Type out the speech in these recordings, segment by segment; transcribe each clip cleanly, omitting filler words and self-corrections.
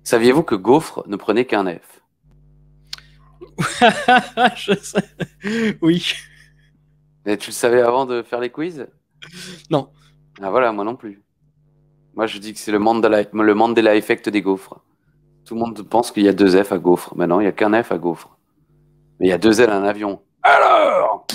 Saviez-vous que gaufre ne prenait qu'un F? Je sais. Oui. Et tu le savais avant de faire les quiz? Non. Ah voilà, moi non plus. Moi je dis que c'est le Mandela Effect des gaufres. Tout le monde pense qu'il y a deux F à gaufre. Mais non, il n'y a qu'un F à gaufre. Mais il y a deux L à un avion. Alors!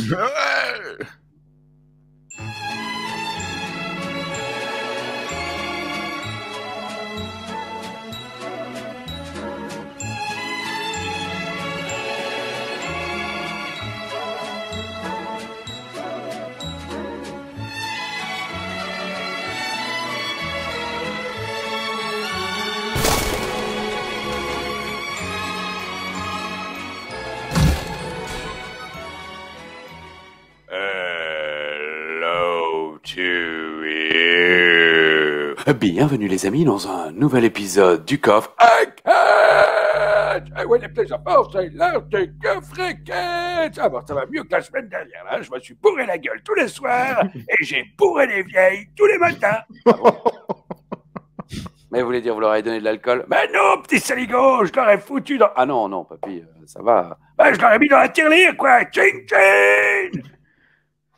Hello to you. Bienvenue les amis dans un nouvel épisode du coffre. Ah ouais, les plaisirs forts, c'est l'heure du coffre quête. Ah bon, ça va mieux que la semaine dernière. Hein. Je me suis bourré la gueule tous les soirs et j'ai bourré les vieilles tous les matins. Ah bon. Mais vous voulez dire, vous leur avez donné de l'alcool? Mais non, petit saligo, je leur ai foutu dans... Ah non, non, papy, ça va. Ben, je leur ai mis dans la tirelire, quoi. Tching, tching.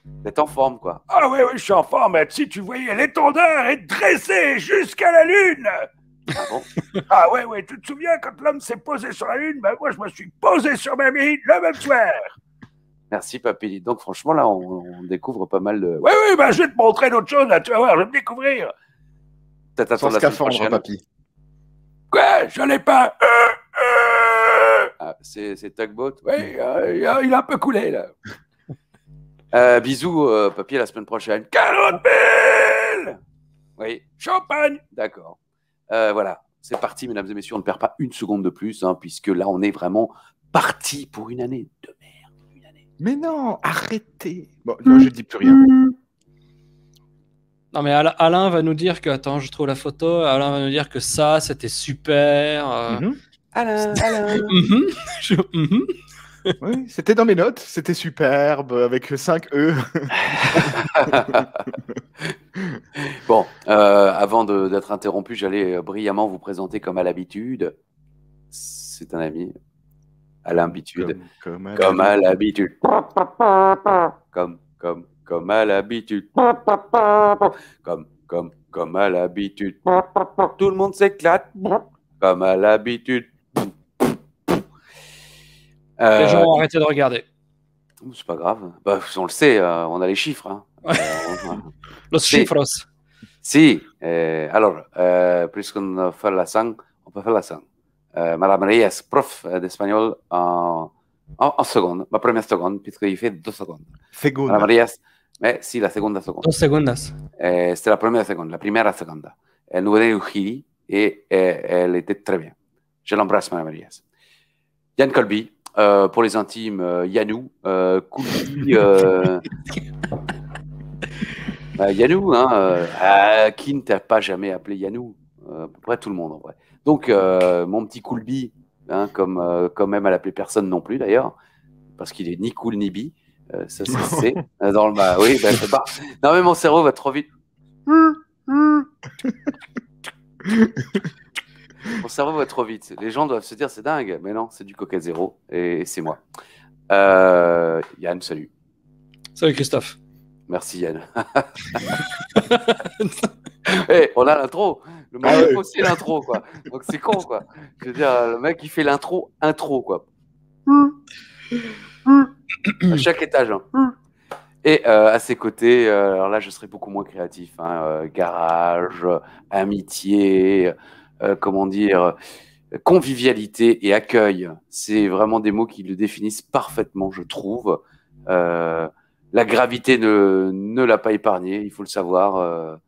Vous êtes en forme, quoi. Ah oui, je suis en forme. Si tu voyais l'étendard est dressé jusqu'à la lune. Ah bon? Ah ouais, tu te souviens quand l'homme s'est posé sur la lune? Ben moi, je me suis posé sur ma mine le même soir. Merci, papy. Donc, franchement, là, on découvre pas mal de... Oui, ben je vais te montrer d'autres choses, là. Tu vas voir, je vais me découvrir. Sans scaphandre, papy. Quoi? Je l'ai pas. Ah, c'est Tugboat? Oui, il a un peu coulé, là. Bisous, papy, à la semaine prochaine. 40 000! Oui, champagne! D'accord. Voilà, c'est parti, mesdames et messieurs. On ne perd pas une seconde de plus, hein, puisque là, on est vraiment parti pour une année de merde. Une année. Mais non, arrêtez. Bon, je ne dis plus rien. Non, mais Alain va nous dire que... Attends, je trouve la photo. Alain va nous dire que ça, c'était super. Alain. Oui, c'était dans mes notes. C'était superbe, avec 5 E. Bon, avant d'être interrompu, j'allais brillamment vous présenter comme à l'habitude. C'est un ami. À l'habitude. Comme à l'habitude. Comme à l'habitude. Comme à l'habitude. Tout le monde s'éclate. Comme à l'habitude. Les gens ont arrêté de regarder. C'est pas grave. Bah, on le sait, on a les chiffres. Hein. Los cifros. Si. Alors, puisqu'on fait la sang, on peut faire la sang. Madame Maria est prof d'espagnol en seconde, ma première seconde, puisqu'il fait 2 secondes. Segunda. Madame Maria, mais si, la segunda seconde. 2 segundas. C'était la première seconde, la primera segunda. Elle nous venait du Chili et elle était très bien. Je l'embrasse, Madame Maria. Yann Colby, pour les intimes, Yannou, Colby, Yannou, hein, qui ne t'a pas jamais appelé Yannou? À peu près tout le monde, en vrai. Donc, mon petit Coolby, hein, comme même à l'appeler personne non plus, d'ailleurs, parce qu'il est ni cool ni bi, ça c'est dans le bas. Oui, c'est pas. Non, mais mon cerveau va trop vite. Mon cerveau va trop vite. Les gens doivent se dire, c'est dingue. Mais non, c'est du Coca Zéro, et c'est moi. Yann, salut. Salut Christophe. Merci Yann. Hey, on a l'intro. Le mec il aussi l'intro, quoi. Donc c'est con, quoi. Je veux dire, le mec il fait l'intro, quoi. À chaque étage. Hein. Et à ses côtés, alors là je serais beaucoup moins créatif. Hein, garage, amitié, comment dire, convivialité et accueil. C'est vraiment des mots qui le définissent parfaitement, je trouve. La gravité ne l'a pas épargné, il faut le savoir.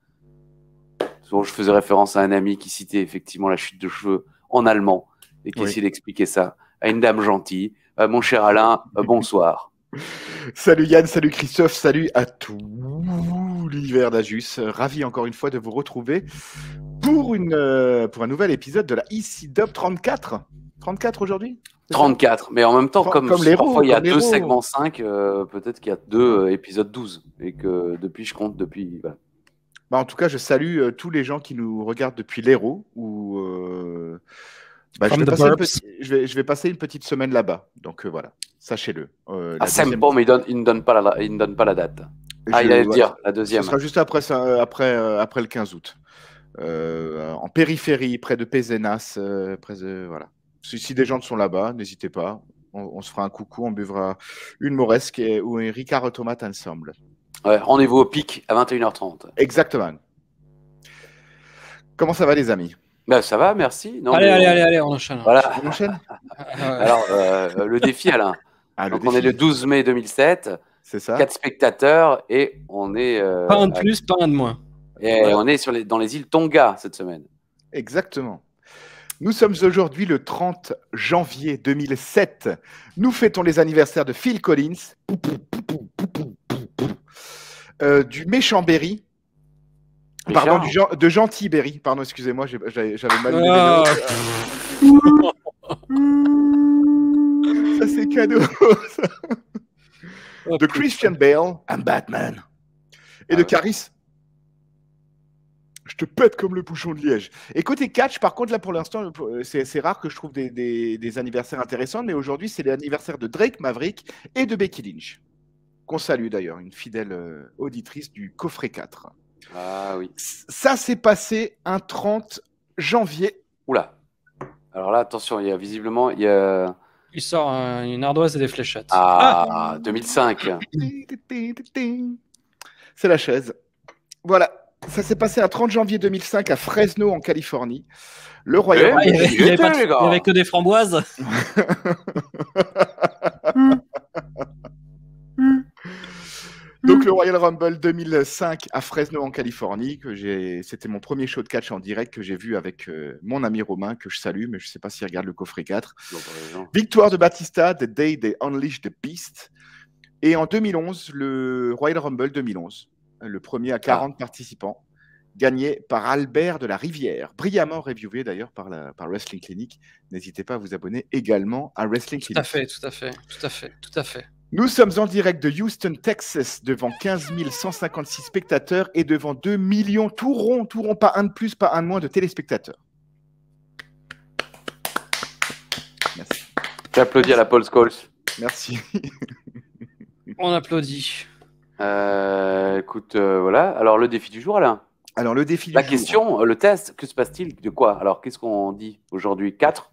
Je faisais référence à un ami qui citait effectivement la chute de cheveux en allemand et qui essayait d'expliquer ça à une dame gentille. Mon cher Alain, bonsoir. Salut Yann, salut Christophe, salut à tout l'univers d'Ajus. Ravi encore une fois de vous retrouver pour un nouvel épisode de la ICDub 34. 34 aujourd'hui? 34, mais en même temps, comme parfois il y a 2 segments 5, peut-être qu'il y a 2 épisodes 12 et que depuis je compte depuis... Voilà. Bah en tout cas, je salue tous les gens qui nous regardent depuis l'Hérault, où Bah, From the je burps. vais passer une petite semaine là-bas. Donc voilà, sachez-le. La Sam deuxième- Pom, il ne donne pas la date. Ah, il Je- allait le ouais, dire, la Ce deuxième. sera juste après le 15 août. En périphérie, près de Pézenas. Voilà. Si des gens sont là-bas, n'hésitez pas. On se fera un coucou, on buvra une Moresque ou un Ricard Tomate ensemble. Ouais, rendez-vous au pic à 21h30. Exactement. Comment ça va, les amis? Ben, ça va, merci. Non, Allez, on enchaîne. Voilà. On enchaîne? Alors, le défi, Alain. Ah, Donc, le on est défi, le 12 mai 2007, c'est ça? 4 spectateurs et on est, Pas un de plus, pas un de moins. et Voilà. on est dans les îles Tonga cette semaine. Exactement. Nous sommes aujourd'hui le 30 janvier 2007. Nous fêtons les anniversaires de Phil Collins, du méchant Berry, pardon, de gentil Berry. Pardon, excusez-moi, j'avais mal lu les Ah, notes. Ça, c'est cadeau. oh, De Christian Bale, I'm Batman. Et de ouais. Caris, je te pète comme le bouchon de liège. Et côté catch, par contre, là pour l'instant, c'est rare que je trouve des anniversaires intéressants, mais aujourd'hui, c'est l'anniversaire de Drake Maverick et de Becky Lynch. Qu'on salue d'ailleurs, une fidèle auditrice du coffret 4. Ah oui. Ça s'est passé un 30 janvier. Oula. Alors là, attention, il y a visiblement, il sort une ardoise et des fléchettes. 2005. C'est la chaise. Voilà. Ça s'est passé un 30 janvier 2005 à Fresno, en Californie. Le Royal Ah, il Rumble. y avait que des framboises. Donc le Royal Rumble 2005 à Fresno en Californie, c'était mon premier show de catch en direct que j'ai vu avec mon ami Romain, que je salue, mais je ne sais pas s'il regarde le coffret 4. Victoire de Batista, The Day They Unleashed the Beast. Et en 2011, le Royal Rumble 2011, le premier à 40 participants, gagné par Albert de la Rivière, brillamment reviewé d'ailleurs par Wrestling Clinic. N'hésitez pas à vous abonner également à Wrestling Clinic. Tout à fait. Nous sommes en direct de Houston, Texas, devant 15 156 spectateurs et devant 2 millions, tout rond, pas un de plus, pas un de moins de téléspectateurs. Merci. J'applaudis à la Paul Scholes. Merci. On applaudit. Écoute, voilà. Alors, le défi du jour, Alain. Alors, le défi du La jour. question, le test, que se passe-t-il? De quoi? Alors, qu'est-ce qu'on dit aujourd'hui? 4?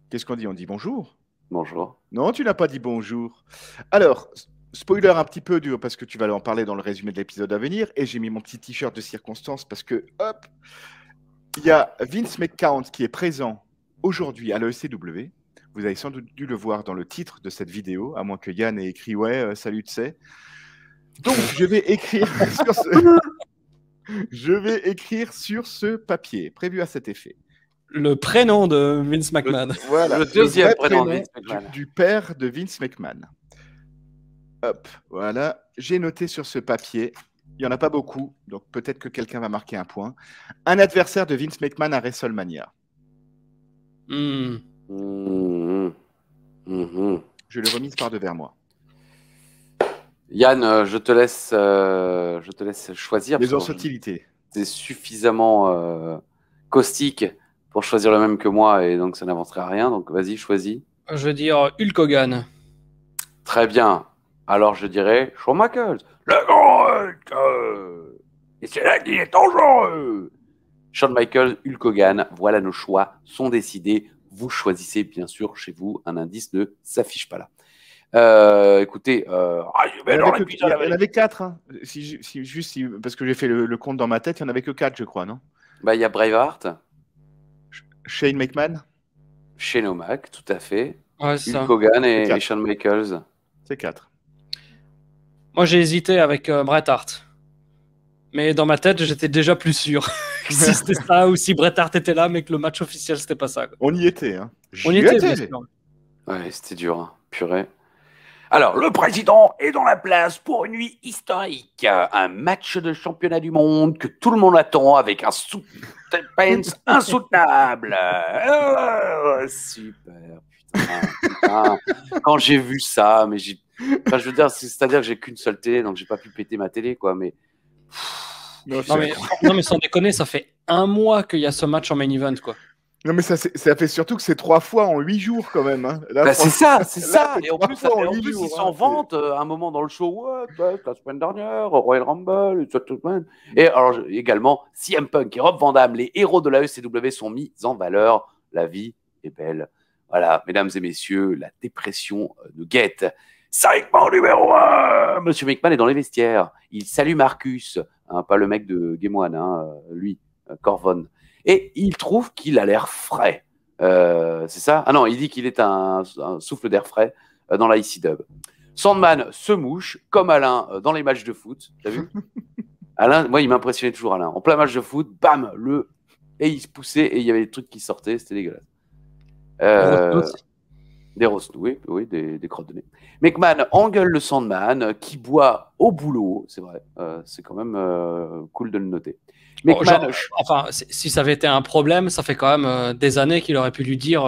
Qu'est-ce qu'on dit? On dit bonjour. Bonjour. Non, tu n'as pas dit bonjour. Alors, spoiler un petit peu dur parce que tu vas en parler dans le résumé de l'épisode à venir. Et j'ai mis mon petit t-shirt de circonstance parce que, hop, il y a Vince McMahon qui est présent aujourd'hui à l'ECW. Vous avez sans doute dû le voir dans le titre de cette vidéo, à moins que Yann ait écrit « Ouais, salut, tu sais ». Donc, je vais écrire sur ce papier, prévu à cet effet. Le prénom de Vince McMahon. Voilà, Le deuxième vrai prénom de Vince McMahon. du père de Vince McMahon. Hop, voilà. J'ai noté sur ce papier, il n'y en a pas beaucoup, donc peut-être que quelqu'un va marquer un point. Un adversaire de Vince McMahon à WrestleMania. Hmm. Je l'ai remise par devers moi. Yann, je te laisse choisir. Les parce que subtilités. c'est suffisamment caustique pour choisir le même que moi et donc ça n'avancerait à rien. Donc vas-y, choisis. Je veux dire Hulk Hogan. Très bien. Alors je dirais Shawn Michaels. Le grand Hulk, et c'est là qu'il est dangereux. Shawn Michaels, Hulk Hogan, voilà nos choix sont décidés. Vous choisissez bien sûr chez vous. Un indice ne s'affiche pas là. Écoutez, Il y en avait 4. Hein. Parce que j'ai fait le compte dans ma tête, il n'y en avait que 4, je crois, non? il y a Braveheart, Shane McMahon, Shane O'Mac, tout à fait. Ouais, c'est ça. Hulk Hogan C'est et quatre. Shawn Michaels. c'est 4. Moi, j'ai hésité avec Bret Hart. Mais dans ma tête, j'étais déjà plus sûr si c'était ça ou si Bret Hart était là, mais que le match officiel, c'était pas ça. Quoi. On y était. Hein. On y J'y était, étais. bien sûr. Ouais, c'était dur, hein. Purée. Alors, le président est dans la place pour une nuit historique. Un match de championnat du monde que tout le monde attend avec un suspense insoutenable. Super, putain. Quand j'ai vu ça, mais enfin, je veux dire, c'est-à-dire que j'ai qu'une seule télé, donc j'ai pas pu péter ma télé, quoi. Mais Non, Non mais sans déconner, ça fait un mois qu'il y a ce match en main event, quoi. Non, mais ça fait surtout que c'est 3 fois en 8 jours quand même. Hein. Là, Bah, c'est ça, c'est là, ça. c'est Et en 3 plus, fois en 8 ils jours. s'en Hein. vantent à un moment dans le show. Ouais, la semaine dernière, au Royal Rumble, et cette semaine. Et alors, également, CM Punk et Rob Van Dam, les héros de la ECW, sont mis en valeur. La vie est belle. Voilà, mesdames et messieurs, la dépression nous guette. Segment numéro 1. Monsieur McMahon est dans les vestiaires. Il salue Marcus, hein, pas le mec de Game One, hein, lui, Corvon. Et il trouve qu'il a l'air frais. C'est ça? Ah non, il dit qu'il est un souffle d'air frais dans la IC-Dub. Sandman se mouche, comme Alain dans les matchs de foot. T'as vu? Alain, moi, il m'impressionnait toujours, Alain. En plein match de foot, bam, et il se poussait et il y avait des trucs qui sortaient, c'était dégueulasse. Des rostos, oui, des crottes de nez. McMahon engueule le Sandman qui boit au boulot, c'est vrai. C'est quand même cool de le noter. McMahon, enfin, si ça avait été un problème, ça fait quand même des années qu'il aurait pu lui dire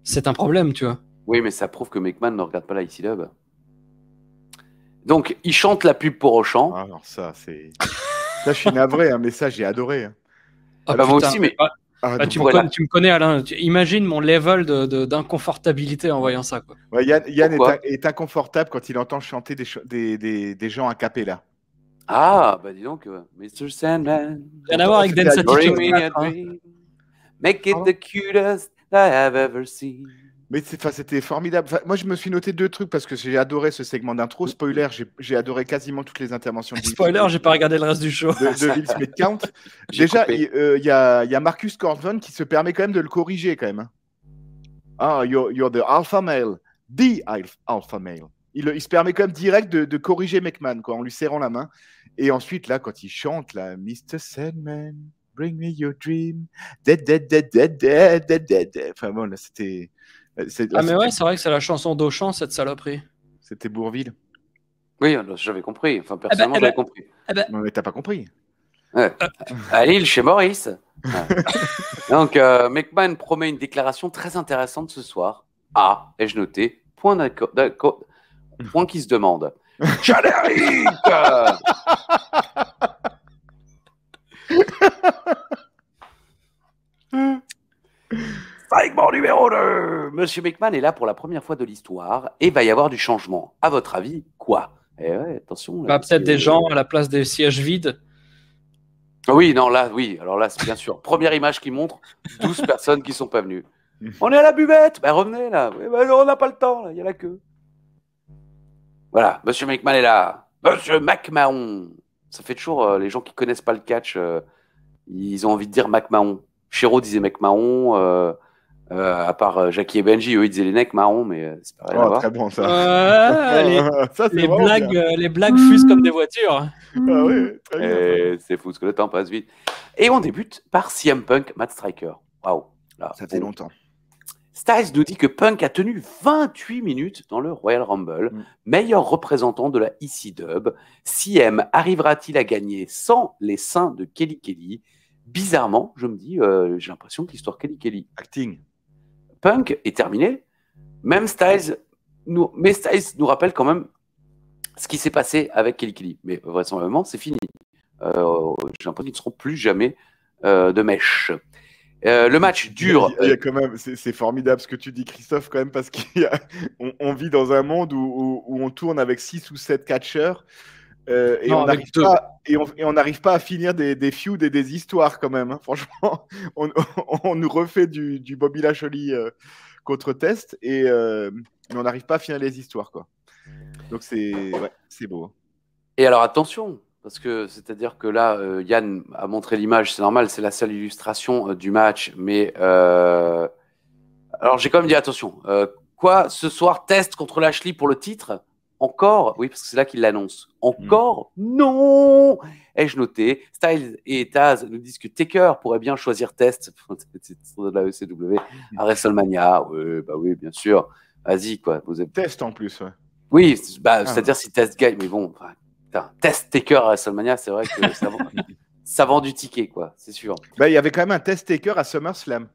c'est un problème, tu vois. Oui, mais ça prouve que McMahon ne regarde pas la IC-Dub. Donc, il chante la pub pour Auchan. Ah, alors ça, c'est... Ça, je suis navré, hein, mais ça, j'ai adoré. Hein. Ah, bah, moi aussi, mais... tu me connais, Alain. Imagine mon level d'inconfortabilité en voyant ça. Quoi. Ouais, Yann est inconfortable quand il entend chanter des gens a cappella. Ah, bah dis donc, Mr. Sandman. Rien à voir avec Dance Bring me a dream. Make it the cutest I have ever seen. Mais c'était formidable. Moi, je me suis noté 2 trucs parce que j'ai adoré ce segment d'intro. Spoiler, j'ai adoré quasiment toutes les interventions. Spoiler, j'ai pas regardé le reste du show. De Vince McMahon. Déjà, il y a Marcus Corvon qui se permet quand même de le corriger quand même. Ah, you're the alpha male. The alpha male. Il se permet quand même direct de corriger McMahon quoi, en lui serrant la main. Et ensuite, là, quand il chante, là, Mr. Sandman, bring me your dream. Dead. Enfin bon, là, c'était... mais ouais, c'est vrai que c'est la chanson d'Auchan, cette saloperie. C'était Bourville. Oui, j'avais compris. Enfin, personnellement, j'avais compris. Non, mais t'as pas compris. Ouais. À Lille, chez Maurice. Ouais. Donc, McMahon promet une déclaration très intéressante ce soir. Ah, ai-je noté? Point qui se demande. Générique. Segment numéro 2. Monsieur McMahon est là pour la première fois de l'histoire et va y avoir du changement. À votre avis, quoi? Eh ouais, attention. Là, peut-être des gens à la place des sièges vides. Oui, non, là, oui. Alors là, c'est bien sûr. Première image qui montre 12 personnes qui sont pas venues. On est à la buvette. Ben, revenez là. Oui, ben, on n'a pas le temps. Il y a la queue. Voilà. Monsieur McMahon est là. Monsieur McMahon. Ça fait toujours les gens qui connaissent pas le catch. Ils ont envie de dire McMahon. Chéreau disait McMahon. À part Jackie et Benji, eux ils disaient les necks marrons, mais c'est pas rien à voir. Très bon ça. Ça les blagues fusent comme des voitures. Ah ouais, très bien. C'est fou, parce que le temps passe vite. Et on débute par CM Punk, Matt Striker. Waouh. Ça fait longtemps. Styles nous dit que Punk a tenu 28 minutes dans le Royal Rumble, meilleur représentant de la EC-Dub. CM arrivera-t-il à gagner sans les seins de Kelly Kelly? Bizarrement, je me dis, j'ai l'impression que l'histoire Kelly Kelly. Acting. Punk est terminé. Même Styles nous rappelle quand même ce qui s'est passé avec Kelly Kelly. Mais vraisemblablement, c'est fini. J'ai l'impression qu'ils ne seront plus jamais de mèche. Le match dure. Il y a quand même, c'est formidable ce que tu dis, Christophe, quand même, parce qu'on vit dans un monde où on tourne avec 6 ou 7 catcheurs. Et on n'arrive pas à finir des feuds et des histoires quand même. Hein. Franchement, on nous refait du Bobby Lashley contre Test mais on n'arrive pas à finir les histoires quoi. Donc c'est beau. Et alors attention, parce que c'est-à-dire que là, Yann a montré l'image, c'est normal, c'est la seule illustration du match, mais alors j'ai quand même dit attention. Quoi, ce soir, Test contre Lashley pour le titre? Encore? Oui, parce que c'est là qu'il l'annonce. Encore? Non! Ai-je noté? Styles et Taz nous disent que Taker pourrait bien choisir Test de la ECW à WrestleMania. Oui, bien sûr. Vas-y, quoi. Vous êtes... Test en plus, ouais. Oui, c'est-à-dire si Test gagne, mais bon, Test Taker à WrestleMania, c'est vrai que ça vend du ticket, quoi, c'est sûr. Il y avait quand même un Test Taker à SummerSlam.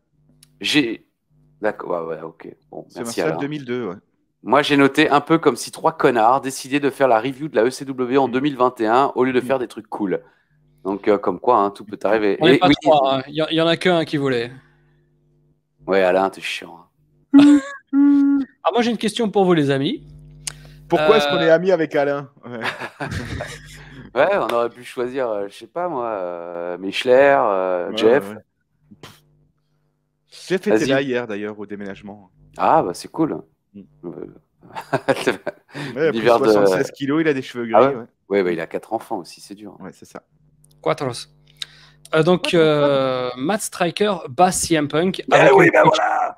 D'accord, ouais, ok. Bon, merci. SummerSlam 2002, ouais. Moi, j'ai noté un peu comme si 3 connards décidaient de faire la review de la ECW en 2021 au lieu de faire des trucs cool. Donc, comme quoi, hein, tout peut arriver. On n'est pas 3, hein. Il y en a qu'un qui voulait. Ouais, Alain, t'es chiant. Ah, moi, j'ai une question pour vous, les amis. Pourquoi est-ce qu'on est amis avec Alain? Ouais. Ouais, on aurait pu choisir, je sais pas moi, Michler, Ouais, Jeff. ouais. Jeff était Vas-y. là hier d'ailleurs au déménagement. Ah, bah c'est cool. Mm. Ouais, il a pris L'hiver de- 76 kilos, il a des cheveux gris. Ah ouais ouais. Ouais, bah, il a 4 enfants aussi, c'est dur. Ouais, c'est ça. Quattros. Donc, Matt Striker bat CM Punk Mais avec oui, une ben triche. voilà.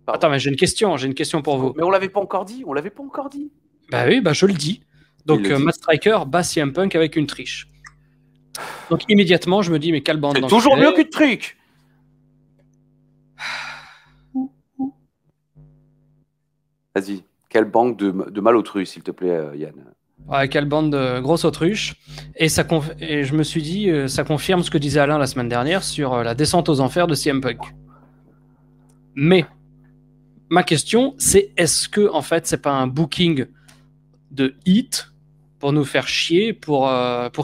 Attends, mais j'ai une question pour vous. Mais on l'avait pas encore dit. Bah oui, bah je le dis. Donc, Il le dit. Matt Striker bat CM Punk avec une triche. Donc, immédiatement, je me dis, mais quelle bande C'est d'enculés. toujours mieux qu'une truc. Vas-y, quelle banque de malotru, s'il te plaît, Yann. Ouais, quelle bande de grosses autruches. Et je me suis dit, ça confirme ce que disait Alain la semaine dernière sur la descente aux enfers de CM Punk. Mais, ma question, c'est est-ce que, en fait, c'est pas un booking de hit pour nous faire chier, pour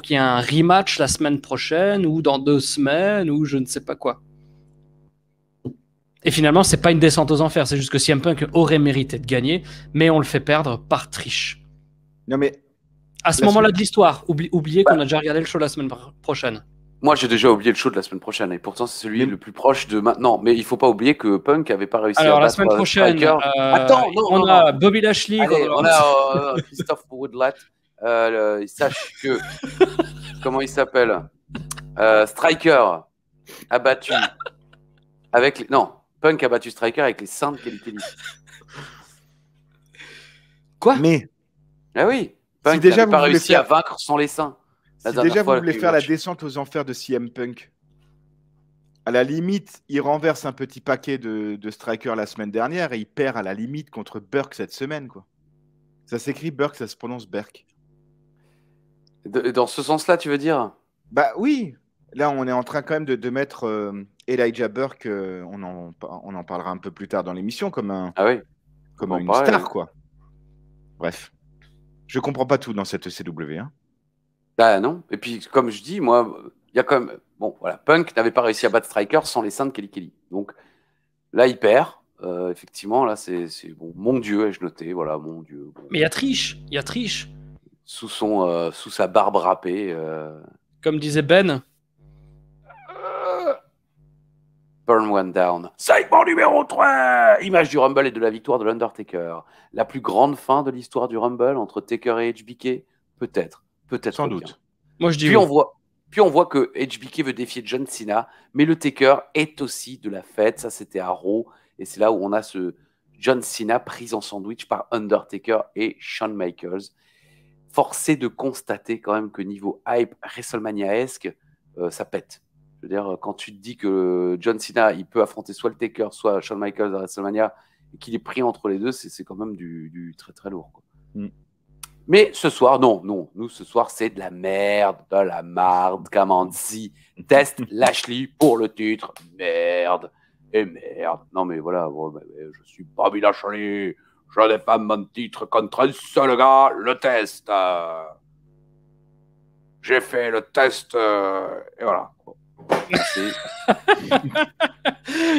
qu'il y ait un rematch la semaine prochaine, ou dans 2 semaines, ou je ne sais pas quoi. Et finalement, c'est pas une descente aux enfers, c'est juste que CM Punk aurait mérité de gagner, mais on le fait perdre par triche. Non mais À ce La moment-là semaine- de l'histoire, oubliez qu'on a déjà regardé le show la semaine prochaine. Moi, j'ai déjà oublié le show de la semaine prochaine, et pourtant, c'est celui Mais- le plus proche de maintenant. Mais il faut pas oublier que Punk avait pas réussi Alors, à la battre semaine prochaine, Striker. Attends, non, on non, a non. Bobby Lashley. Allez, contre- on a Christophe Woodlatt. Sache que, comment il s'appelle, Striker a battu avec les... Non, Punk a battu Striker avec les seins de Kelly Kelly. Quoi? mais Ah oui, Punk déjà n'avait vous pas voulez réussi faire- à vaincre sans les seins. La si dernière déjà vous fois voulez qu'il faire la match. descente aux enfers de CM Punk, à la limite, il renverse un petit paquet de Striker la semaine dernière et il perd à la limite contre Burke cette semaine, quoi. Ça s'écrit Burke, ça se prononce Berk. Dans ce sens-là, tu veux dire? Bah oui, là on est en train quand même de mettre Elijah Burke, on en parlera un peu plus tard dans l'émission, comme Ah oui. comme on en une parlait, star, oui. quoi. Bref, je comprends pas tout dans cette ECW. Hein. Bah non. Et puis, comme je dis, moi, il y a quand même... Bon, voilà, Punk n'avait pas réussi à battre Striker sans les seins de Kelly Kelly. Donc, là, il perd. Effectivement, là, c'est bon, mon Dieu, ai-je noté. Voilà, mon Dieu. Bon. Mais il y a triche. Sous sa barbe râpée. Comme disait Ben. Burn one down. Segment numéro 3. Image du Rumble et de la victoire de l'Undertaker. La plus grande fin de l'histoire du Rumble entre Taker et HBK. Peut-être Sans bien. doute. Moi, je dis Puis oui. on voit que HBK veut défier John Cena, mais le Taker est aussi de la fête. Ça, c'était à Raw. Et c'est là où on a ce John Cena pris en sandwich par Undertaker et Shawn Michaels. Forcé de constater quand même que niveau hype WrestleMania-esque, ça pète. Je veux dire, quand tu te dis que John Cena, il peut affronter soit le Taker, soit Shawn Michaels à WrestleMania, et qu'il est pris entre les deux, c'est quand même du très très lourd. Quoi. Mm. Mais ce soir, non, nous ce soir, c'est de la merde, de la marde, comme on dit. Test Lashley pour le titre, merde, et merde. Non mais voilà, je suis Bobby Lashley, je défends mon titre contre un seul gars, le test. J'ai fait le test, et voilà. Merci.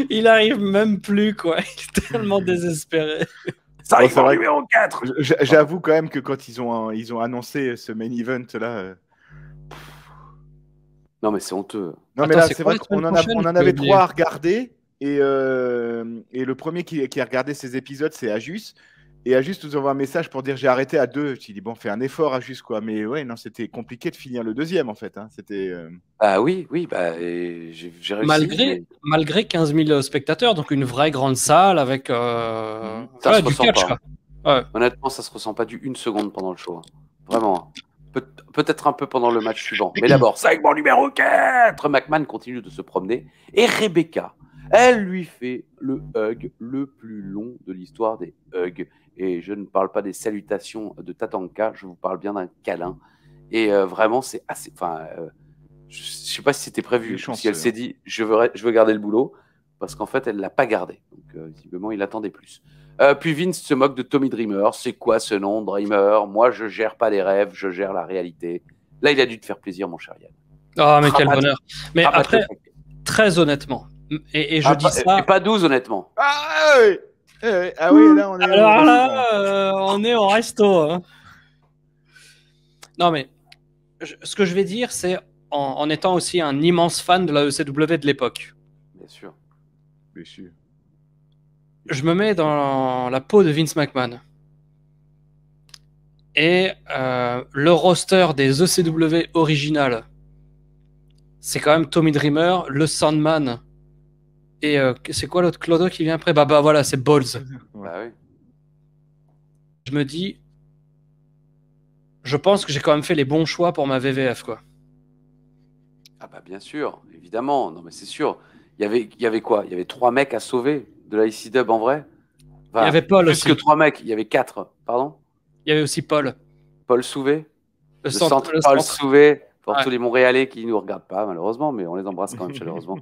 Il arrive même plus, quoi. Il est tellement désespéré. Ça Bon, arrive c'est en vrai numéro 4. J'avoue quand même que quand ils ont annoncé ce main event là. Non mais c'est honteux. Non, Attends, mais là, c'est c'est quoi vrai la semaine qu'on prochaine, on en j'ai avait oublié. 3 à regarder. Et le premier qui a regardé ces épisodes, c'est Ajus. Et Ajus nous envoie un message pour dire j'ai arrêté à 2. Je dis bon, fais un effort, Ajus, quoi. Mais ouais, non, c'était compliqué de finir le deuxième, en fait. Hein. C'était. Ah oui, et j'ai réussi. Malgré 15 000 spectateurs, donc une vraie grande salle avec Ça voilà, se du ressent catch. pas. Quoi. Ouais. Honnêtement, ça se ressent pas du 1 seconde pendant le show. Hein. Vraiment. Peut-être un peu pendant le match suivant. Mais d'abord, segment numéro 4. McMahon continue de se promener. Et Rebecca, elle lui fait le hug le plus long de l'histoire des hugs. Et je ne parle pas des salutations de Tatanka, je vous parle bien d'un câlin. Et vraiment, c'est assez... Enfin, je ne sais pas si c'était prévu. Si elle s'est dit, je veux garder le boulot. Parce qu'en fait, elle ne l'a pas gardé. Donc, visiblement, il attendait plus. Puis Vince se moque de Tommy Dreamer. C'est quoi ce nom, Dreamer? Moi, je gère pas les rêves, je gère la réalité. Là, il a dû te faire plaisir, mon cher Yann. Oh, mais quel bonheur. Mais après, très honnêtement, Et je dis ça. Et pas 12, honnêtement. Ah oui. Ah oui, là on est. Alors là, on est au resto. Hein. Non, mais ce que je vais dire, c'est en étant aussi un immense fan de la ECW de l'époque. Bien sûr. Bien sûr. Je me mets dans la peau de Vince McMahon. Et le roster des ECW originales, c'est quand même Tommy Dreamer, le Sandman. Et c'est quoi l'autre Clodo qui vient après? Bah voilà, c'est Balls. Ouais. Bah oui. Je me dis, je pense que j'ai quand même fait les bons choix pour ma VVF, quoi. Ah bah bien sûr, évidemment. Non mais c'est sûr. Il y avait quoi? Il y avait 3 mecs à sauver de la IC-Dub en vrai. Enfin, Il y avait Paul plus aussi. que 3 mecs. Il y avait 4. Pardon? Il y avait aussi Paul. Paul Souvé. Le centre le Paul centre. Souvé. Pour Ouais. tous les Montréalais qui ne nous regardent pas, malheureusement, mais on les embrasse quand même chaleureusement.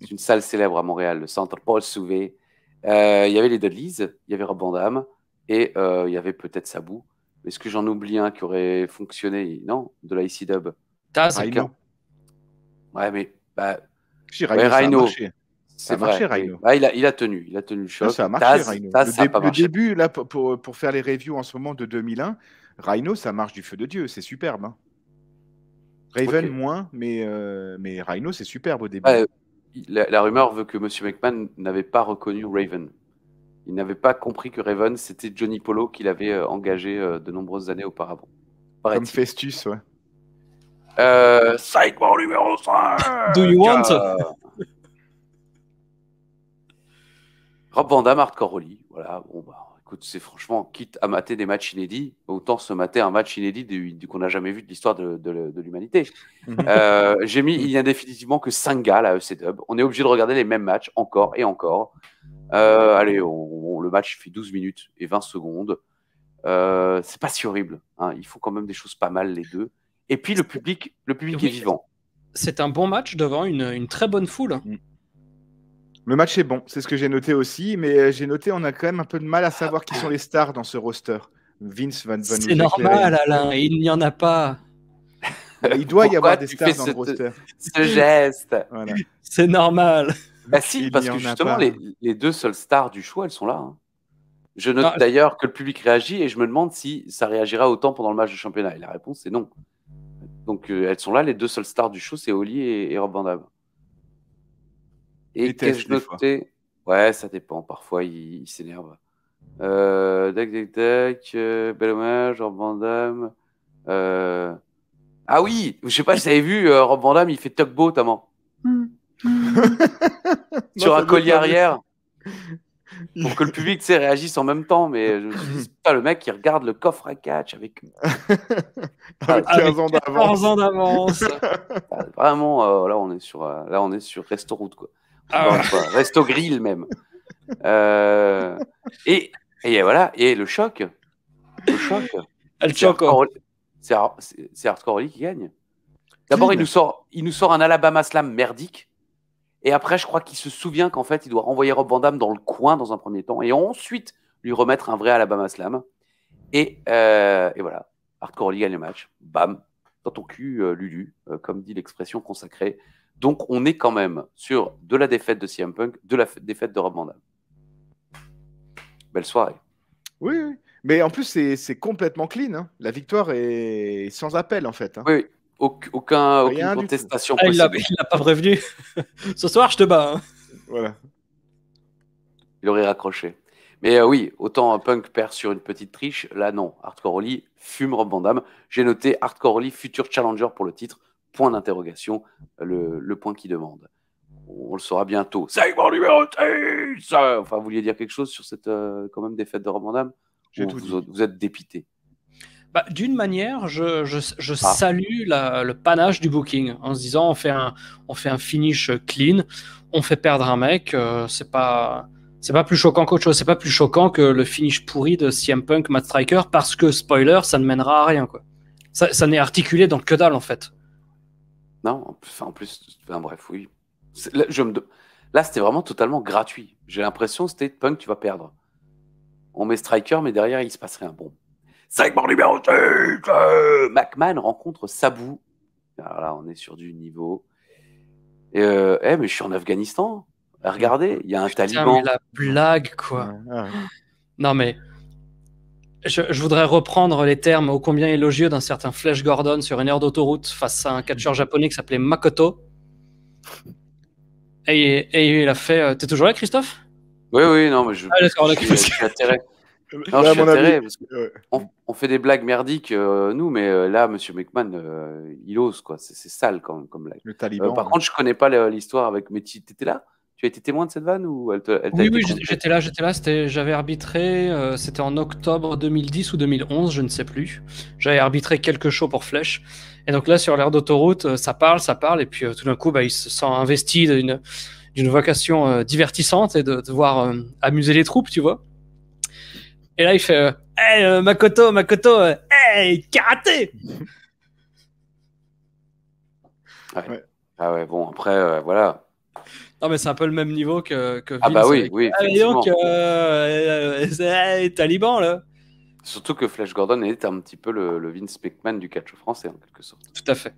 C'est une salle célèbre à Montréal, le centre Paul Souvé. Il y avait les Dudleys, il y avait Rob Van Dam, et il y avait peut-être Sabu. Est-ce que j'en oublie un qui aurait fonctionné? Non, de la IC-Dub. Taz. Rhino. Ouais, mais bah, Si, ouais, Rhino, ça a Rhino. marché. C'est a marché, vrai. Rhino. Bah, il a tenu le choc. Ça a marché, Taz, Rhino. Taz, ça a pas Le marché. début, là, pour faire les reviews en ce moment de 2001, Rhino, ça marche du feu de Dieu. C'est superbe. Hein. Raven, Ok. moins, mais Rhino, c'est superbe au début. Ouais, la rumeur veut que M. McMahon n'avait pas reconnu Raven. Il n'avait pas compris que Raven, c'était Johnny Polo qu'il avait engagé de nombreuses années auparavant. Comme Paraît-il. Festus, ouais. Segment numéro 5. Do you want? Rob Van Dam, Hardcore Holly. Voilà, bon, bah, écoute, c'est franchement, quitte à mater des matchs inédits, autant se mater un match inédit qu'on n'a jamais vu de l'histoire de l'humanité. J'ai mis, il n'y a définitivement que 5 gars, la EC-Dub. On est obligé de regarder les mêmes matchs encore et encore. Allez, le match fait 12 minutes et 20 secondes. C'est pas si horrible. Hein. Ils font quand même des choses pas mal, les deux. Et puis, le public Oui. est vivant. C'est un bon match devant une très bonne foule. Le match est bon, c'est ce que j'ai noté aussi, mais j'ai noté on a quand même un peu de mal à savoir qui sont les stars dans ce roster. Vince va nous C'est éclairer. normal, Alain, il n'y en a pas. Il doit y Pourquoi avoir des tu stars fais dans le roster. ce geste? Voilà. C'est normal. Bah si, Il parce y que en a justement, pas. les deux seules stars du show, elles sont là. Hein. Je note Ah, d'ailleurs que le public réagit et je me demande si ça réagira autant pendant le match de championnat. Et la réponse, c'est non. Donc, elles sont là, les deux seules stars du show, c'est Holly et Rob Van Dam. Et Les qu'est-ce que tests, je des fois. notais? Ouais, ça dépend. Parfois, il s'énerve. Bel hommage, Rob Van Dam. Ah oui, je sais pas si vous avez vu, Rob Van Dam, il fait tugboat à mort. Sur un collier arrière. Pour que le public réagisse en même temps, mais je me suis dit, putain, le mec qui regarde le coffre à catch avec Avec 15 ans d'avance. 14 ans d'avance. vraiment, là on est sur Resto Route quoi. Encore une fois, Resto Grill même. Et voilà, et le choc, Elle choque. c'est Hardcore Holly qui gagne. D'abord, il nous sort un Alabama Slam merdique. Et après, je crois qu'il se souvient qu'en fait, il doit renvoyer Rob Van Dam dans le coin dans un premier temps et ensuite lui remettre un vrai Alabama Slam. Et voilà, Hardcore Holly gagne le match. Bam, dans ton cul, Lulu, comme dit l'expression consacrée. Donc, on est quand même sur de la défaite de CM Punk, de la défaite de Rob Van Dam. Belle soirée. Oui, oui. Mais en plus, c'est complètement clean. Hein. La victoire est sans appel, en fait. Hein. Oui, aucune Rien du contestation Ah, il possible. l'a pas prévenu. Ce soir, je te bats. Hein. Voilà. Il aurait raccroché. Mais oui, autant Punk perd sur une petite triche, là non. Hardcore Holly fume Rob Van Dam. J'ai noté Hardcore Holly futur challenger pour le titre. Point d'interrogation, le point qui demande. On le saura bientôt. Segment numéro 6. Enfin, vous vouliez dire quelque chose sur cette quand même défaite de Rob Van Dam? J'ai Ou tout dit. vous êtes dépité? Bah, d'une manière, je salue le panache du booking en se disant on fait un finish clean, on fait perdre un mec, c'est pas plus choquant qu'autre chose, c'est pas plus choquant que le finish pourri de CM Punk Matt Striker parce que spoiler, ça ne mènera à rien quoi. Ça n'est articulé dans que dalle en fait. Non, en plus, bref, oui. Là, c'était vraiment totalement gratuit. J'ai l'impression que c'était Punk, tu vas perdre. On met Striker, mais derrière, il se passe rien. Bon. Segment numéro 6. McMahon rencontre Sabu. Alors là, on est sur du niveau. Mais je suis en Afghanistan. Regardez, il y a un Putain, taliban. mais la blague, quoi. Ouais. Non, mais je voudrais reprendre les termes ô combien élogieux d'un certain Flash Gordon sur une aire d'autoroute face à un catcheur japonais qui s'appelait Makoto. Et il a fait. T'es toujours là, Christophe? Oui, non, mais je d'accord, je suis atterré. Non, Ouais, je à suis mon atterré avis, parce ouais. on fait des blagues merdiques, nous, mais là, Monsieur McMahon, il ose, quoi. C'est sale quand même comme blague. Le Taliban. Par contre, je connais pas l'histoire avec. Mais tu étais là? Tu as été témoin de cette vanne ou elle t'a Oui, été oui, contée? j'étais là. J'avais arbitré. C'était en octobre 2010 ou 2011, je ne sais plus. J'avais arbitré quelques shows pour Flèche. Et donc là, sur l'aire d'autoroute, ça parle. Et puis tout d'un coup, il se sent investi d'une vocation divertissante et de devoir amuser les troupes, tu vois. Et là, il fait hey, Makoto, hey, karaté! Ouais. Ah ouais, bon, après, voilà. Non, mais c'est un peu le même niveau que Ah Vince bah oui, avec, oui, ah, mais donc, effectivement. c'est Taliban, là. Surtout que Flash Gordon est un petit peu le Vince McMahon du catch français, en quelque sorte. Tout à fait.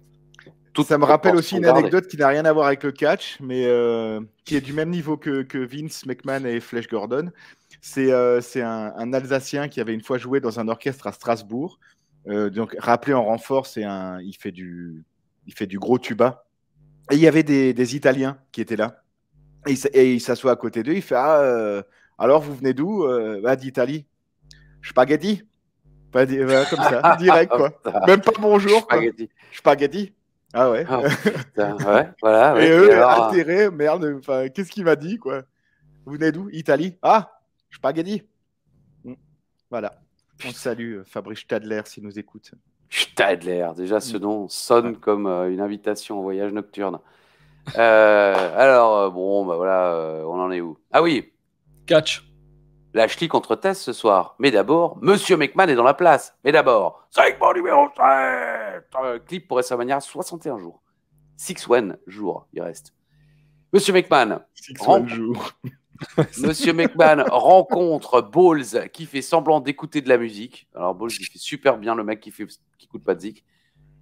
Ça me rappelle aussi une gardée. anecdote qui n'a rien à voir avec le catch, mais qui est du même niveau que Vince McMahon et Flash Gordon. C'est un Alsacien qui avait une fois joué dans un orchestre à Strasbourg. Donc, rappelé en renfort, il fait du gros tuba. Et il y avait des Italiens qui étaient là. Et il s'assoit à côté d'eux. Il fait alors, vous venez d'où d'Italie. Spaghetti. Voilà, comme ça, direct, quoi. Même pas bonjour, quoi. Spaghetti. Ah ouais. Oh, putain, ouais, voilà. Ouais. Et eux, alors, altérés, merde, qu'est-ce qu'il m'a dit, quoi? Vous venez d'où? Italie? Ah, spaghetti. Voilà. On salue Fabrice Stadler s'il nous écoute. Stadler, déjà ce nom sonne comme une invitation au voyage nocturne. Alors, bon, bah voilà, on en est où? Ah oui, Catch. Lashley contre Tess ce soir. Mais d'abord, Monsieur McMahon est dans la place. Mais d'abord, segment numéro 7. Clip pour WrestleMania 61 jours. 61 jours, il reste. Monsieur McMahon. Monsieur McMahon rencontre Balls qui fait semblant d'écouter de la musique. Alors Balls, il fait super bien le mec qui écoute pas de zik.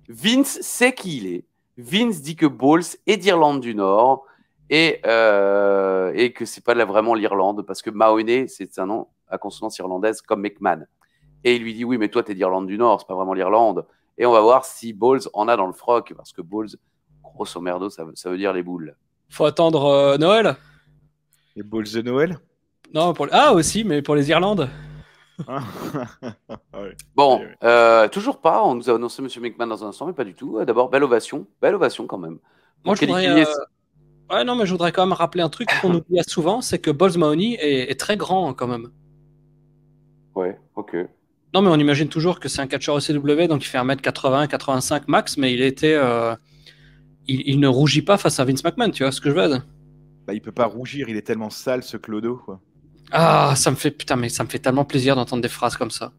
Vince sait qui il est. Vince dit que Balls est d'Irlande du Nord et que c'est pas vraiment l'Irlande parce que Mahoney, c'est un nom à consonance irlandaise comme McMahon. Et il lui dit oui, mais toi t'es d'Irlande du Nord, c'est pas vraiment l'Irlande. Et on va voir si Balls en a dans le froc parce que Balls, grosso merdo, ça veut dire les boules. Faut attendre Noël. Les balls de Noël? Non, ah aussi, mais pour les Irlandes. Ouais. Bon, toujours pas. On nous a annoncé Monsieur McMahon dans un instant, mais pas du tout. D'abord, belle ovation quand même. Moi, je voudrais, ouais, non, mais je voudrais quand même rappeler un truc qu'on oublie souvent, c'est que Balls Mahoney est très grand quand même. Ouais, ok. Non, mais on imagine toujours que c'est un catcheur ECW, donc il fait 1m80, 85 max, mais il ne rougit pas face à Vince McMahon, tu vois ce que je veux dire? Bah, il peut pas rougir, il est tellement sale ce clodo, quoi. Ah, ça me fait tellement plaisir d'entendre des phrases comme ça.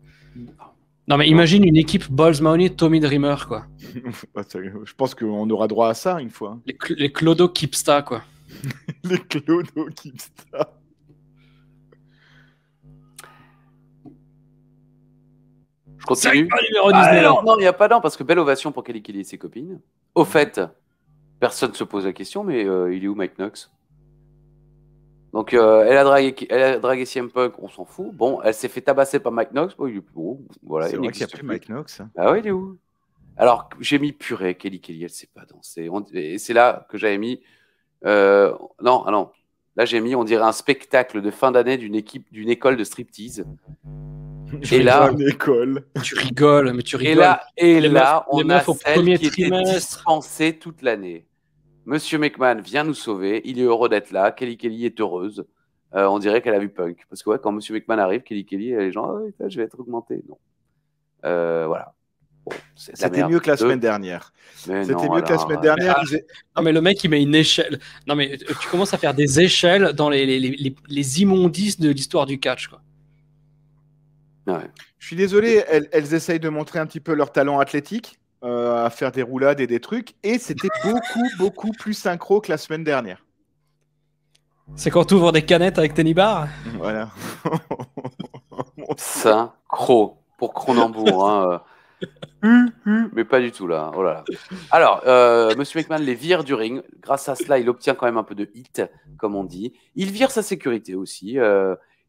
Non, mais imagine une équipe Balls Mahoney, Tommy Dreamer, quoi. Je pense qu'on aura droit à ça une fois. Les Clodo Kipsta, quoi. Les clodo Kipsta. Je continue. Non, il n'y a pas d'an parce que belle ovation pour Kelly Kelly et ses copines. Au fait, personne ne se pose la question, mais il est où Mike Knox? Donc, elle a dragué CM Punk, on s'en fout. Bon, elle s'est fait tabasser par Mike Knox. Bon, il est plus haut. Voilà, c'est vrai qu'il n'y a plus Mike Knox. Ah ouais, il est où? Alors, j'ai mis purée, Kelly Kelly, elle ne sait pas danser. Et c'est là que j'avais mis. Non. Là, j'ai mis, on dirait un spectacle de fin d'année d'une école de striptease. Et là, tu rigoles, mais tu rigoles. Et là, on a celle qui était dispensée toute l'année. Monsieur McMahon vient nous sauver, il est heureux d'être là, Kelly Kelly est heureuse. On dirait qu'elle a vu Punk. Parce que ouais, quand Monsieur McMahon arrive, Kelly Kelly, les gens, je vais être augmenté. Non. Voilà. Bon, c'était mieux que la semaine dernière. C'était mieux que la semaine dernière. Non, mais le mec, il met une échelle. Non, mais tu commences à faire des échelles dans les immondices de l'histoire du catch, quoi. Ouais. Je suis désolé, elles essayent de montrer un petit peu leur talent athlétique, à faire des roulades et des trucs, et c'était beaucoup plus synchro que la semaine dernière. C'est quand tu ouvres des canettes avec Tenny Bar. Voilà. Synchro pour Cronenbourg. Hein. Mais pas du tout là. Oh là là. Alors, Monsieur McMahon les vire du ring. Grâce à cela, il obtient quand même un peu de hit, comme on dit. Il vire sa sécurité aussi.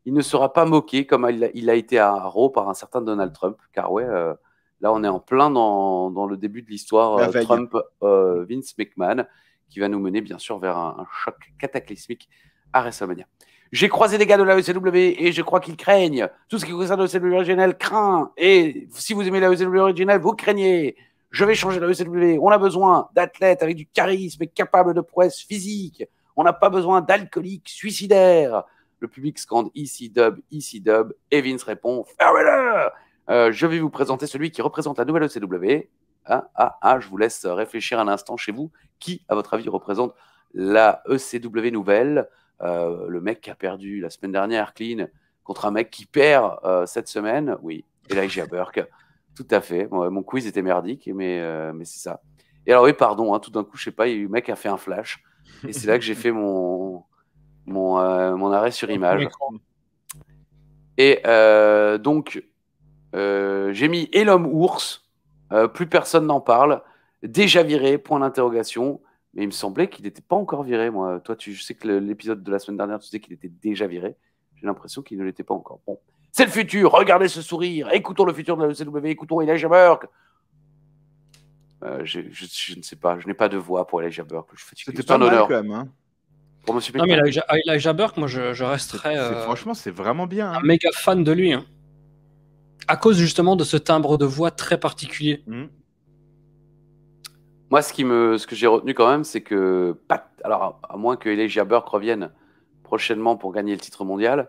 Il ne sera pas moqué comme il a été à Raw par un certain Donald Trump. Car ouais, là on est en plein dans le début de l'histoire Trump-Vince McMahon, qui va nous mener bien sûr vers un choc cataclysmique à WrestleMania. J'ai croisé des gars de la ECW et je crois qu'ils craignent. Tout ce qui concerne la ECW originale craint. Et si vous aimez la ECW originale, vous craignez. Je vais changer la ECW. On a besoin d'athlètes avec du charisme et capables de prouesses physiques. On n'a pas besoin d'alcooliques suicidaires. Le public scande ECW, ECW. Et Vince répond fermez-le. Je vais vous présenter celui qui représente la nouvelle ECW. Je vous laisse réfléchir un instant chez vous. Qui, à votre avis, représente la ECW nouvelle? Le mec qui a perdu la semaine dernière clean contre un mec qui perd cette semaine, oui, Elijah Burke, tout à fait. Mon quiz était merdique, mais c'est ça. Et alors oui, pardon, tout d'un coup, je sais pas, le mec a fait un flash, et c'est là que j'ai fait mon arrêt sur image. Et donc, j'ai mis et l'homme ours, plus personne n'en parle, déjà viré, point d'interrogation. Mais il me semblait qu'il n'était pas encore viré, moi. Toi, je sais que l'épisode de la semaine dernière, tu sais qu'il était déjà viré. J'ai l'impression qu'il ne l'était pas encore. Bon, c'est le futur. Regardez ce sourire. Écoutons le futur de la ECW. Écoutons Elijah Burke. Je ne sais pas. Je n'ai pas de voix pour Elijah Burke. C'était pas mal quand même. Hein. Pour Monsieur non, mais Elijah Burke, moi, je resterais. Franchement, c'est vraiment bien. Hein. Un méga fan de lui. Hein. À cause justement de ce timbre de voix très particulier. Moi, ce que j'ai retenu quand même, c'est que, alors à moins que Elijah Burke revienne prochainement pour gagner le titre mondial,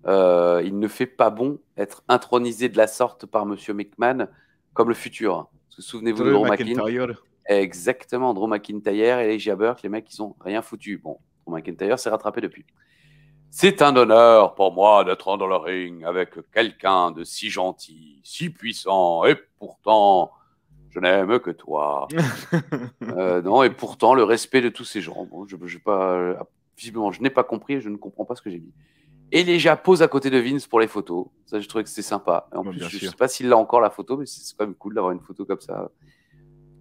il ne fait pas bon être intronisé de la sorte par Monsieur McMahon comme le futur. Souvenez-vous de Drew McIntyre. Exactement, Drew McIntyre et Elijah Burke, les mecs, ils ont rien foutu. Bon, Drew McIntyre s'est rattrapé depuis. C'est un honneur pour moi d'être dans le ring avec quelqu'un de si gentil, si puissant, et pourtant... Je n'aime que toi. Non, et pourtant, le respect de tous ces gens. Bon, visiblement, je n'ai pas compris et je ne comprends pas ce que j'ai dit. Et Elijah pose à côté de Vince pour les photos. Ça, je trouvais que c'était sympa. Et en plus, je ne sais pas s'il a encore la photo, mais c'est quand même cool d'avoir une photo comme ça.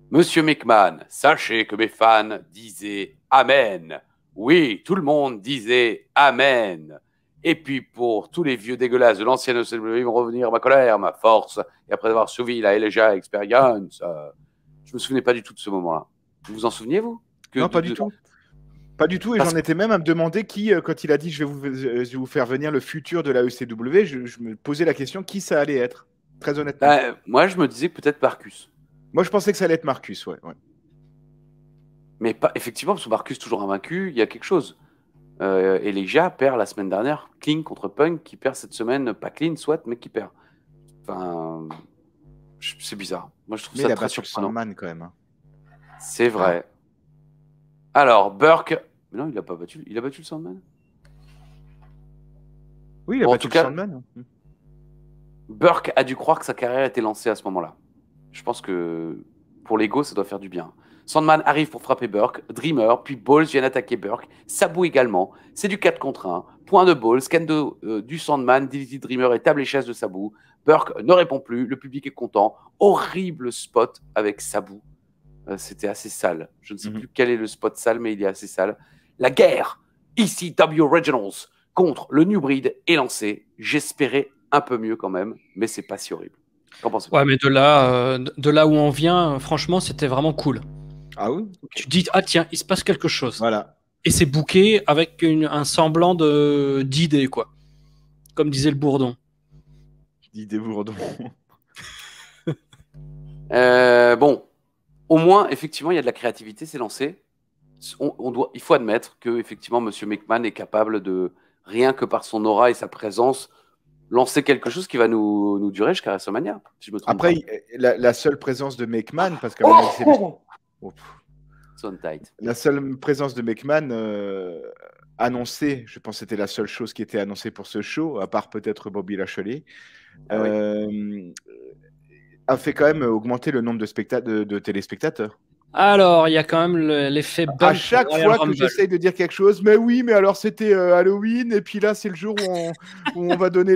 Monsieur McMahon, sachez que mes fans disaient Amen. Oui, tout le monde disait Amen. Et puis pour tous les vieux dégueulasses de l'ancienne ECW, ils vont revenir ma colère, ma force. Et après avoir suivi la Elijah Experience, je me souvenais pas du tout de ce moment-là. Vous vous en souvenez, vous? Non, pas du tout. Pas du tout. Et j'en étais même à me demander qui, quand il a dit je vais vous faire venir le futur de la ECW, je me posais la question qui ça allait être. Très honnêtement. Moi, je me disais peut-être Marcus. Moi, je pensais que ça allait être Marcus, ouais. Mais pas, effectivement, parce que Marcus toujours invaincu, il y a quelque chose. Elijah perd la semaine dernière, clean contre Punk, qui perd cette semaine, pas clean, soit, mais qui perd. Enfin, c'est bizarre. Moi, je trouve ça très surprenant. Sandman, quand même. Hein. C'est vrai. Alors, Burke... Mais non, il a pas battu. Il a battu le Sandman? Oui, il a battu le Sandman. Burke a dû croire que sa carrière était lancée à ce moment-là. Je pense que pour l'ego, ça doit faire du bien. Sandman arrive pour frapper Burke, Dreamer, puis Balls vient attaquer Burke, Sabu également. C'est du 4 contre 1. Point de Balls, scan du Sandman, DDT Dreamer et table et chaise de Sabu. Burke ne répond plus, le public est content. Horrible spot avec Sabu. C'était assez sale. Je ne sais plus quel est le spot sale, mais il est assez sale. La guerre, ECW Originals, contre le New Breed est lancée. J'espérais un peu mieux quand même, mais c'est pas si horrible. Qu'en pensez-vous? Ouais, mais de là où on vient, franchement, c'était vraiment cool. Ah oui? Tu te dis, ah tiens, il se passe quelque chose. Voilà. Et c'est booké avec un semblant d'idée, quoi. Comme disait le Bourdon. D'idée Bourdon. Bon, au moins, effectivement, il y a de la créativité, c'est lancé. Il faut admettre que, effectivement, Monsieur McMahon est capable de, rien que par son aura et sa présence, lancer quelque chose qui va nous durer jusqu'à WrestleMania. Si je me trompe Après, pas. la seule présence de McMahon, parce que la seule présence de McMahon annoncée, je pense que c'était la seule chose qui était annoncée pour ce show, à part peut-être Bobby Lashley, a fait quand même augmenter le nombre de téléspectateurs. Alors, il y a quand même l'effet bump À chaque Royal fois que Rumble. j'essaye de dire quelque chose, mais oui, mais alors c'était Halloween, et puis là c'est le jour où on va donner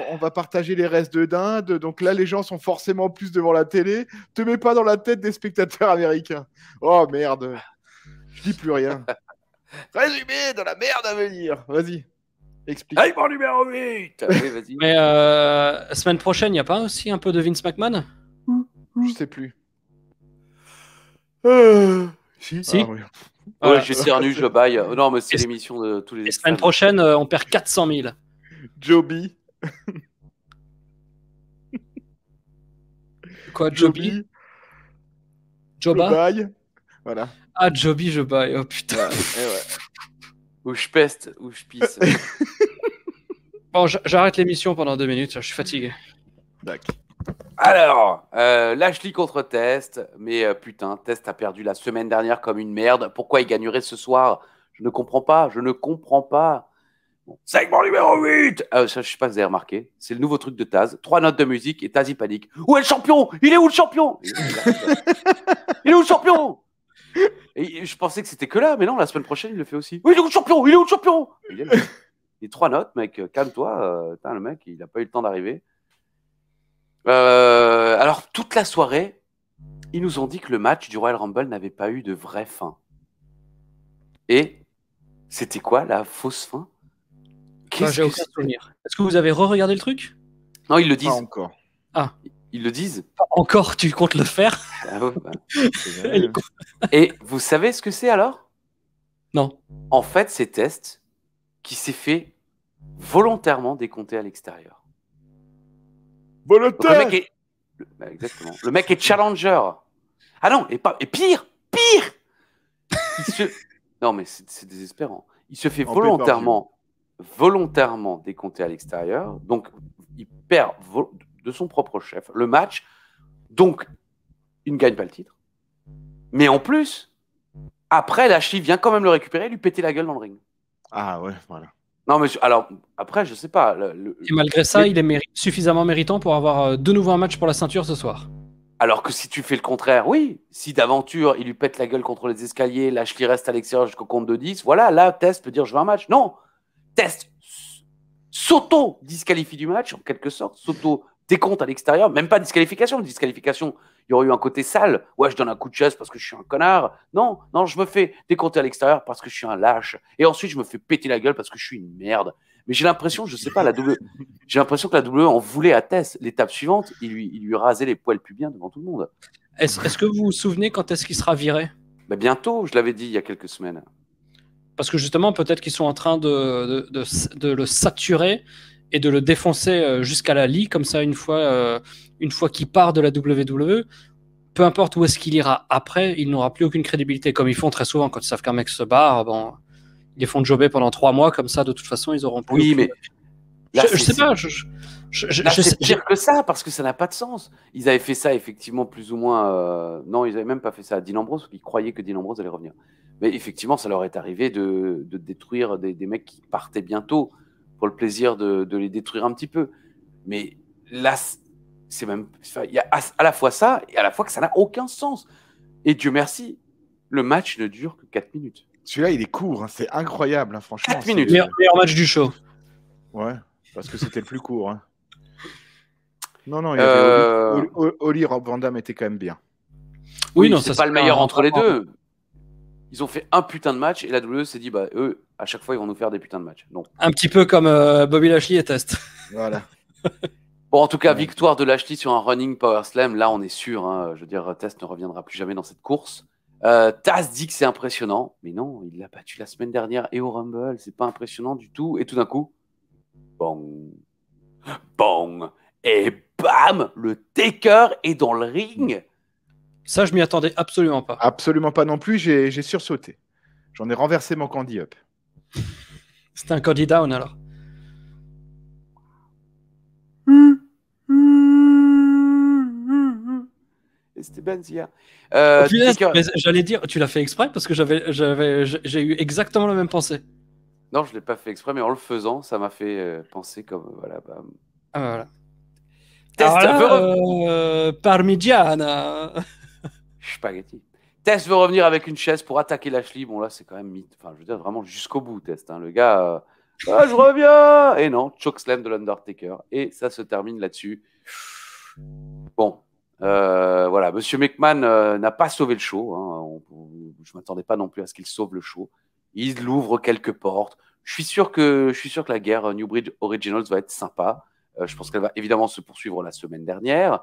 on va partager les restes de dinde, donc là les gens sont forcément plus devant la télé. Te mets pas dans la tête des spectateurs américains. Oh merde, je dis plus rien. Résumé de la merde à venir. Vas-y, explique. Allez, mon numéro 8. Oui, vas-y. Mais semaine prochaine, il n'y a pas aussi un peu de Vince McMahon? Je sais plus. Si. Ah, oui. Voilà. Ouais, j'ai cernu, je baille. Non, mais c'est Et- l'émission de tous les Et semaine fans. prochaine, on perd 400 000. Joby. Quoi, Joby? Joba? Jobaille. Voilà. Ah, Joby, je baille. Oh putain. Ouais, et ouais. Ou je peste, ou je pisse. Bon, j'arrête l'émission pendant 2 minutes, je suis fatigué. D'accord. Alors, Lashley contre Test, mais putain, Test a perdu la semaine dernière comme une merde. Pourquoi il gagnerait ce soir? Je ne comprends pas, je ne comprends pas. Bon. Segment numéro 8. Ça, je sais pas si vous avez remarqué, c'est le nouveau truc de Taz. 3 notes de musique et Taz il panique. Où est le champion? Il est où le champion? Il est où le champion? Et je pensais que c'était que là, mais non, la semaine prochaine il le fait aussi. Oui, il est où le champion? Il est où le champion? Il est 3 notes, mec, calme-toi. Putain, le mec, il n'a pas eu le temps d'arriver. Alors, toute la soirée, ils nous ont dit que le match du Royal Rumble n'avait pas eu de vraie fin. Et c'était quoi la fausse fin? J'ai aucun souvenir. Est-ce que vous avez re-regardé le truc? Non, ils le Pas disent. encore. Ils le disent. Encore, tu comptes le faire? Ah ouais, bah. C'est vrai, hein. Et vous savez ce que c'est alors? Non. En fait, c'est Test qui s'est fait volontairement décompter à l'extérieur. Donc, Volontaire. le mec est... Bah, exactement. Le mec est challenger. Ah non, et pire. Non, mais c'est désespérant. Il se fait En volontairement décompter à l'extérieur. Donc, il perd de son propre chef le match. Donc, il ne gagne pas le titre. Mais en plus, après, Lashley vient quand même le récupérer et lui péter la gueule dans le ring. Ah ouais, voilà. Non, mais alors, après, je sais pas. Et malgré ça, il est suffisamment méritant pour avoir de nouveau un match pour la ceinture ce soir. Alors que si tu fais le contraire, oui. Si d'aventure, il lui pète la gueule contre les escaliers, Lashley reste à l'extérieur jusqu'au compte de 10, voilà, là, Test peut dire je veux un match. Non. Test s'auto-disqualifie du match, en quelque sorte, s'auto-décompte à l'extérieur, même pas disqualification. Disqualification, il y aurait eu un côté sale. Ouais, je donne un coup de chaise parce que je suis un connard. Non, je me fais décompter à l'extérieur parce que je suis un lâche. Et ensuite, je me fais péter la gueule parce que je suis une merde. Mais j'ai l'impression, je sais pas, j'ai l'impression que la WWE en voulait à Test. L'étape suivante, il lui rasait les poils pubiens devant tout le monde. Est-ce que vous vous souvenez quand est-ce qu'il sera viré? Mais bientôt, je l'avais dit il y a quelques semaines. Parce que justement, peut-être qu'ils sont en train de le saturer et de le défoncer jusqu'à la lie, comme ça, une fois qu'il part de la WWE, peu importe où est-ce qu'il ira après, il n'aura plus aucune crédibilité, comme ils font très souvent quand ils savent qu'un mec se barre. Bon, ils les font jobber pendant 3 mois, comme ça, de toute façon, ils auront plus. Oui, mais là, je sais pas. C'est pire que ça, parce que ça n'a pas de sens. Ils avaient fait ça, effectivement, plus ou moins. Non, ils n'avaient même pas fait ça à Dean Ambrose, parce qu'ils croyaient que Dean Ambrose allait revenir. Mais effectivement, ça leur est arrivé de détruire des mecs qui partaient bientôt pour le plaisir de les détruire un petit peu. Mais là, c'est même. Il y a à la fois ça et à la fois que ça n'a aucun sens. Et Dieu merci, le match ne dure que 4 minutes. Celui-là, il est court, hein. C'est incroyable, hein, franchement. 4 minutes. Meilleur match du show. Ouais, parce que c'était le plus court. Hein. Non, il y avait Oli Van Damme était quand même bien. Oui, non, c'est ça pas le meilleur entre les deux. Ils ont fait un putain de match et la WWE s'est dit, bah, eux, à chaque fois, ils vont nous faire des putains de matchs. Donc. Un petit peu comme Bobby Lashley et Test. Voilà. Bon, en tout cas, victoire de Lashley sur un running power slam. Là, on est sûr. Hein, je veux dire, Test ne reviendra plus jamais dans cette course. Taz dit que c'est impressionnant, mais non, il l'a battu la semaine dernière et au Rumble, c'est pas impressionnant du tout. Et tout d'un coup, bang, et bam, le Taker est dans le ring. Ça, je m'y attendais absolument pas. Absolument pas non plus, j'ai sursauté. J'en ai renversé mon candy up. C'était un candy down alors. C'était Ben Zia. J'allais dire, tu l'as fait exprès parce que j'ai eu exactement la même pensée. Non, je l'ai pas fait exprès, mais en le faisant, ça m'a fait penser comme voilà. Bah... Ah, voilà. Test alors là, Parmigiana. Spaghetti. Test veut revenir avec une chaise pour attaquer Lashley. Bon, là, c'est quand même mythe. Enfin, je veux dire, vraiment jusqu'au bout, Test. Hein. Le gars, ah, je reviens. Et non, chokeslam de l'Undertaker. Et ça se termine là-dessus. Bon, voilà. Monsieur McMahon n'a pas sauvé le show. Hein. Je ne m'attendais pas non plus à ce qu'il sauve le show. Il ouvre quelques portes. Je suis sûr que la guerre New Breed Originals va être sympa. Je pense qu'elle va évidemment se poursuivre la semaine dernière.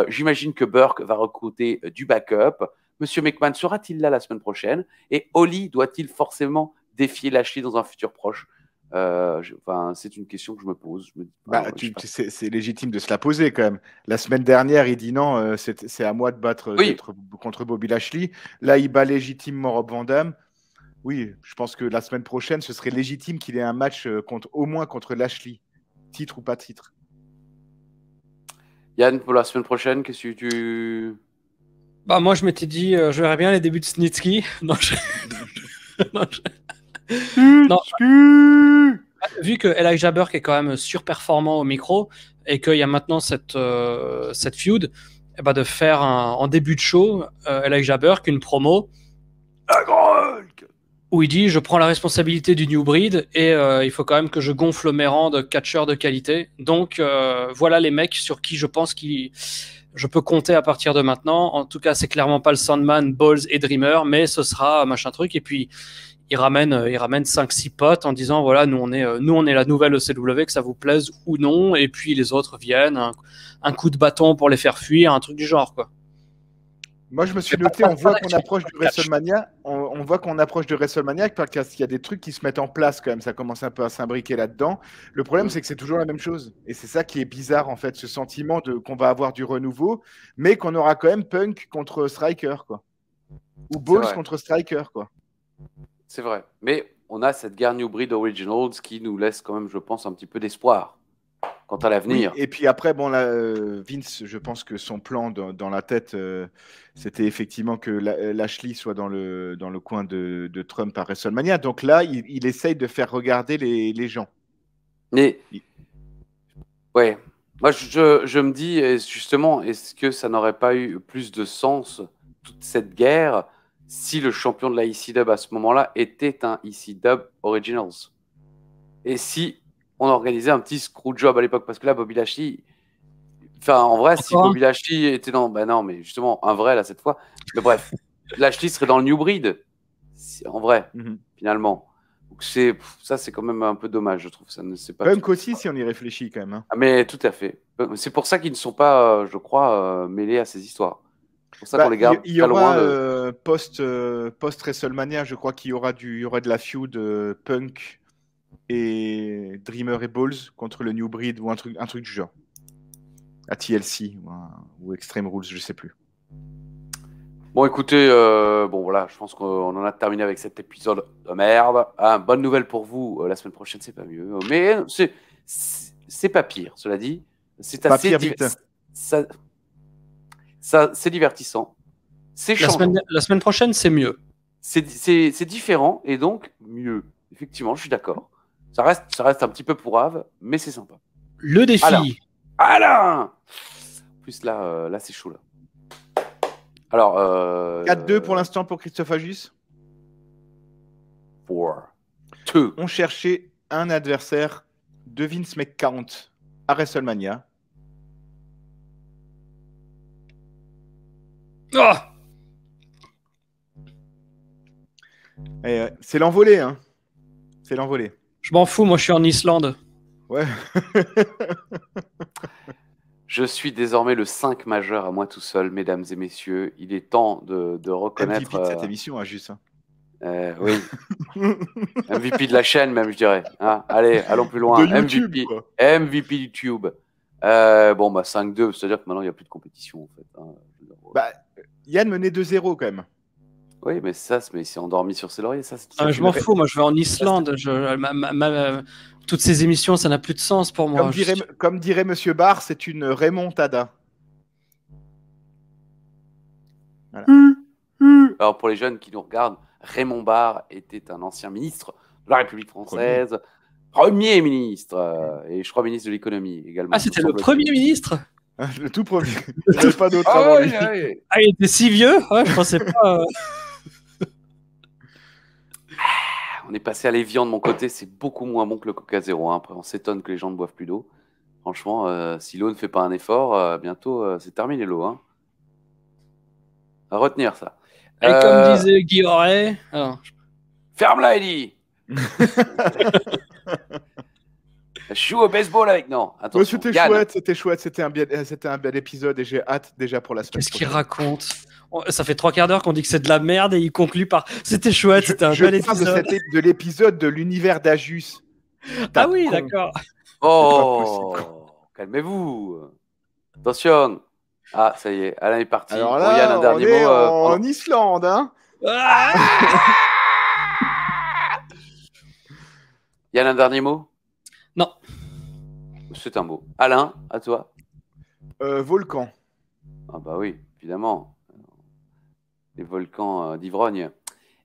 J'imagine que Burke va recruter du backup. Monsieur McMahon sera-t-il là la semaine prochaine? Et Holly doit-il forcément défier Lashley dans un futur proche? C'est une question que je me pose. Je me dis, c'est légitime de se la poser quand même. La semaine dernière, il dit non, c'est à moi de battre contre Bobby Lashley. Là, il bat légitimement Rob Van Dam. Oui, je pense que la semaine prochaine, ce serait légitime qu'il ait un match au moins contre Lashley, titre ou pas titre. Yann, pour la semaine prochaine, qu'est-ce que tu... Bah, moi, je m'étais dit, je verrais bien les débuts de Snitsky. Non, vu que Elijah Burke est quand même surperformant au micro et qu'il y a maintenant cette feud, de faire en début de show, Elijah Burke, une promo où il dit je prends la responsabilité du New Breed et il faut quand même que je gonfle mes rangs de catcheurs de qualité. Donc voilà les mecs sur qui je pense je peux compter à partir de maintenant. En tout cas, c'est clairement pas le Sandman, Balls et Dreamer, mais ce sera machin truc. Et puis il ramène 5-6 potes en disant voilà, nous on est la nouvelle ECW, que ça vous plaise ou non. Et puis les autres viennent, un coup de bâton pour les faire fuir, un truc du genre, quoi. Moi, je me suis noté, on voit qu'on approche de WrestleMania. On voit qu'on approche de WrestleMania parce qu'il y a des trucs qui se mettent en place quand même. Ça commence un peu à s'imbriquer là-dedans. Le problème, c'est que c'est toujours la même chose. Et c'est ça qui est bizarre, en fait, ce sentiment qu'on va avoir du renouveau, mais qu'on aura quand même Punk contre Striker, quoi. Ou Balls contre Striker, quoi. C'est vrai. Mais on a cette guerre New Breed Originals qui nous laisse quand même, je pense, un petit peu d'espoir quant à l'avenir. Oui, et puis après, bon, là, Vince, je pense que son plan dans la tête, c'était effectivement que Lashley soit dans le coin de Trump à WrestleMania. Donc là, il essaye de faire regarder les gens. Mais, ouais, moi, je me dis, justement, est-ce que ça n'aurait pas eu plus de sens, toute cette guerre, si le champion de la ECW à ce moment-là était un ECW Originals? Et si on organisait un petit screwjob à l'époque, parce que là, Bobby Lashley, enfin, en vrai, si Bobby Lashley était dans, ben non, mais justement, un vrai là cette fois. Mais bref, Lashley serait dans le New Breed, en vrai, finalement. Donc ça, c'est quand même un peu dommage, je trouve. Ça ne c'est pas. Punk aussi, si on y réfléchit quand même. Hein. Mais tout à fait. C'est pour ça qu'ils ne sont pas, je crois, mêlés à ces histoires. C'est pour ça qu'on les garde. Il y aura post WrestleMania, je crois qu'il y aura de la feud Punk et Dreamer et Balls contre le New Breed ou un truc du genre. À TLC ou Extreme Rules, je sais plus. Bon, écoutez, voilà, je pense qu'on en a terminé avec cet épisode de merde. Bonne nouvelle pour vous, la semaine prochaine, c'est pas mieux. Mais c'est pas pire, cela dit. C'est assez c'est divertissant. C'est changeant. La semaine prochaine, c'est mieux. C'est différent et donc mieux. Effectivement, je suis d'accord. Ça reste un petit peu pourrave, mais c'est sympa. Le défi. Alain. En plus, là, c'est chaud, là. Alors, 4-2 pour l'instant pour Christophe Agus. 4-2. On cherchait un adversaire de Vince McMahon à WrestleMania. Oh c'est l'envolée, hein. C'est l'envolée. Je m'en fous, moi je suis en Islande. Ouais. Je suis désormais le 5 majeur à moi tout seul, mesdames et messieurs. Il est temps de reconnaître... MVP de cette émission, hein, juste. Oui. MVP de la chaîne, même, je dirais. Hein, allez, allons plus loin. De YouTube, MVP, quoi. MVP YouTube. 5-2, c'est-à-dire que maintenant, il n'y a plus de compétition, en fait. Hein. Yann menait 2-0, quand même. Oui, mais c'est endormi sur ses lauriers. Ça, je m'en fous, moi je vais en Islande. Toutes ces émissions, ça n'a plus de sens pour moi. Comme dirait Monsieur Barr, c'est une remontada. Voilà. Alors pour les jeunes qui nous regardent, Raymond Barre était un ancien ministre de la République française, premier ministre, et je crois ministre de l'économie également. Ah, c'était le premier ministre? Le tout premier. Il n'y avait pas d'autre avant lui. Ah, il était si vieux? Ouais, je pensais pas. On est passé à l'Evian de mon côté, c'est beaucoup moins bon que le Coca Zéro. Hein. Après, on s'étonne que les gens ne boivent plus d'eau. Franchement, si l'eau ne fait pas un effort, bientôt c'est terminé l'eau. Hein. À retenir ça. Et comme disait Guy Auret. Ferme-la, Eddie. Je joue au baseball avec non. Attention. C'était chouette, c'était un bel épisode et j'ai hâte déjà pour la semaine Qu'est-ce qu'il prochaine. raconte? Ça fait 3/4 d'heure qu'on dit que c'est de la merde et il conclut par c'était chouette, c'était un bel épisode. De l'épisode de l'univers d'Ajus. Ah oui, d'accord. Oh, calmez-vous. Attention. Ah, ça y est, Alain est parti. Alors là, Yann, un dernier mot. en Islande, hein. Yann, un dernier mot? Non. C'est un mot. Alain, à toi. Volcan. Ah bah oui, évidemment. Les volcans d'Ivrogne.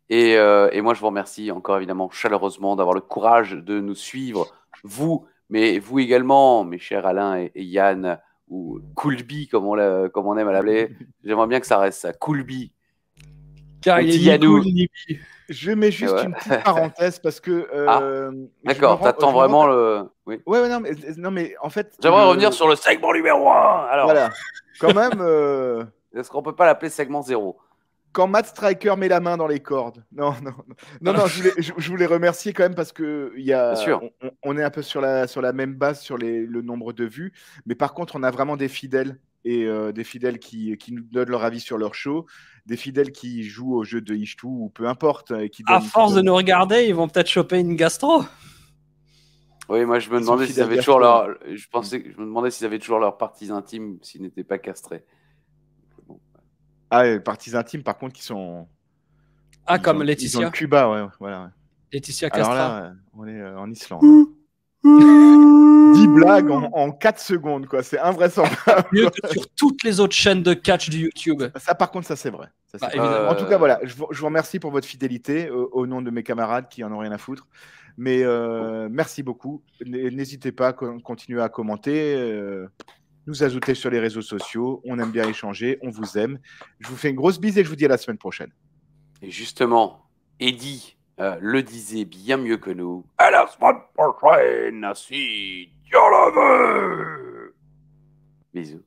Et moi, je vous remercie encore évidemment chaleureusement d'avoir le courage de nous suivre, vous, mais vous également, mes chers Alain et Yann, ou Coolby, comme on aime à l'appeler. J'aimerais bien que ça reste ça, Coolby. Car il est ni cool, ni bi. Je mets juste une petite parenthèse parce que. D'accord, t'attends vraiment le. Oui. Ouais, non, mais en fait. J'aimerais revenir sur le segment numéro 1. Alors. Voilà. Quand même. Est-ce qu'on peut pas l'appeler segment 0? Quand Matt Striker met la main dans les cordes. Non, je voulais remercier quand même parce que on est un peu sur la même base sur le nombre de vues, mais par contre on a vraiment des fidèles et des fidèles qui nous donnent leur avis sur leur show, des fidèles qui jouent au jeu de Ishtu ou peu importe. À force de nous regarder, ils vont peut-être choper une gastro. Oui, moi je me demandais s'ils avaient toujours leur. Je me demandais s'ils avaient toujours leurs parties intimes s'ils n'étaient pas castrés. Ah, les parties intimes, par contre, qui sont. Comme Laetitia. Ils ont le Cuba, ouais, voilà. Ouais. Laetitia Castra. Alors là, on est en Islande. 10 blagues en 4 secondes, quoi. C'est invraisemblable. Mieux que sur toutes les autres chaînes de catch du YouTube. Ça, par contre, ça, c'est vrai. Ça, évidemment. En tout cas, voilà. Je vous remercie pour votre fidélité au nom de mes camarades qui en ont rien à foutre. Mais merci beaucoup. N'hésitez pas à continuer à commenter. Nous ajouter sur les réseaux sociaux. On aime bien échanger. On vous aime. Je vous fais une grosse bise et je vous dis à la semaine prochaine. Et justement, Eddie le disait bien mieux que nous. À la semaine prochaine, si Dieu le veut. Bisous.